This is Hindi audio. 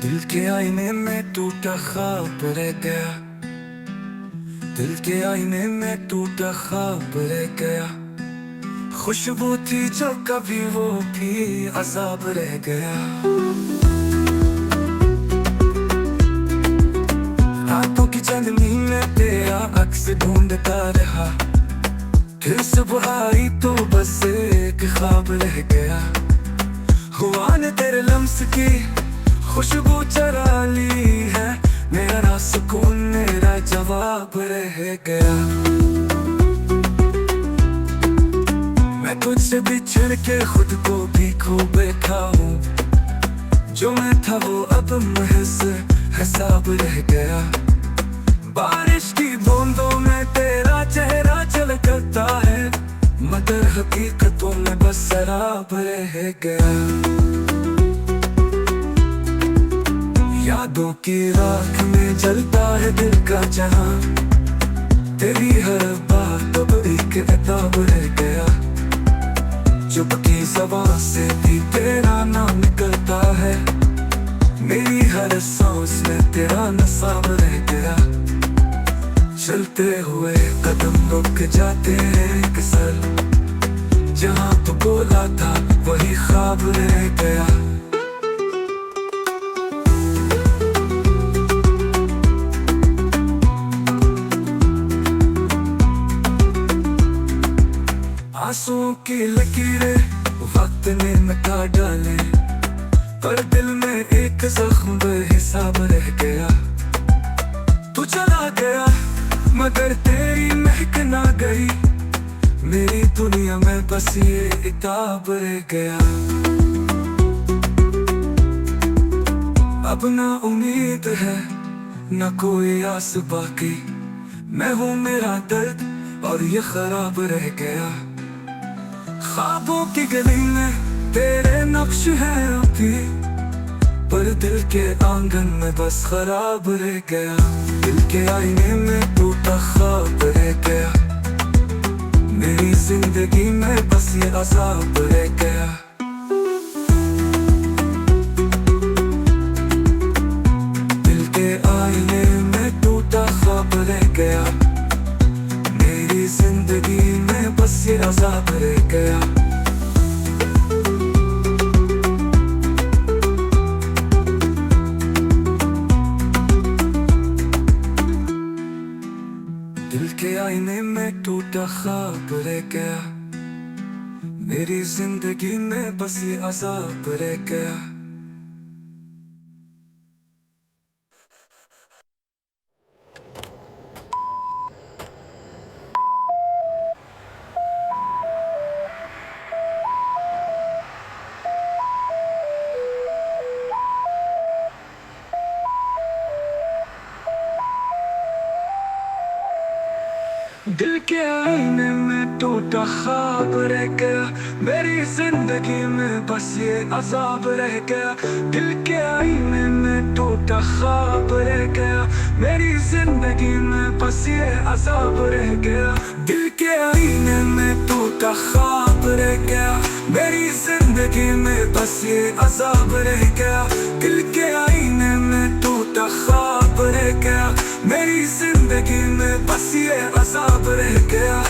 दिल के आईने में टूटा ख्वाब रह गया। दिल के आईने में टूटा ख्वाब रह गया। खुशबू थी जो कभी वो भी अजाब रह गया। रातों की चांदनी में तेरा अक्स ढूंढता रहा। फिर सुबह आई तो बस एक ख्वाब रह गया। हुआ ने तेरे लम्स की खुशबू चरा ली है। मेरा सुकून मेरा जवाब रह गया। मैं तुझसे बिछड़ के खुद को भी खो बैठा हूँ। जो मैं था वो अब महज हिसाब रह गया। बारिश की बूंदों में तेरा चेहरा झलकता है, मगर हकीकतों में बस शराब रह गया। यादों की राख में जलता है दिल का जहां। तेरी हर बात अब एक किताब रह गया। चुपकी ज़बान से भी तेरा नाम निकलता है। मेरी हर सांस में तेरा नसाब रह गया। चलते हुए कदम रुक जाते हैं अक्सर। जहां तू बोला था वही ख्वाब रह गया। आंसुओं की लकीरें वक्त ने मिटा डाले, पर दिल में एक जख्म बेहिसाब रह गया। तू चला गया मगर तेरी महक ना गई। मेरी दुनिया में बस ये इताब रह गया। अब ना उम्मीद है ना कोई आस बाकी। मैं हूँ मेरा दर्द और ये खराब रह गया। ख्वाबों की गली में तेरे नक्श है अभी, पर दिल के आंगन में बस खराब रह गया। दिल के आईने में टूटा ख्वाब रह गया। मेरी जिंदगी में बस ये अज़ाब रह गया। दिल के आईने में टूटा ख्वाब रह गया। मेरी जिंदगी में बस ये अज़ाब रह गया। दिल के आईने में टूटा ख्वाब रह गया। मेरी जिंदगी में बस ये अज़ाब रह गया। दिल के आईने में टूटा ख्वाब रह गया। मेरी जिंदगी में बस ये अज़ाब रह गया। दिल के आईने में टूटा ख्वाब रह गया। मेरी जिंदगी में बस ये अज़ाब रह गया। दिल के आईने में टूटा ख्वाब रह गया। मेरी जिंदगी में बस ये अज़ाब रह गया। दिल के आईने में टूटा ख्वाब रह गया। मेरी जिंदगी में बस ये अज़ाब रह गया।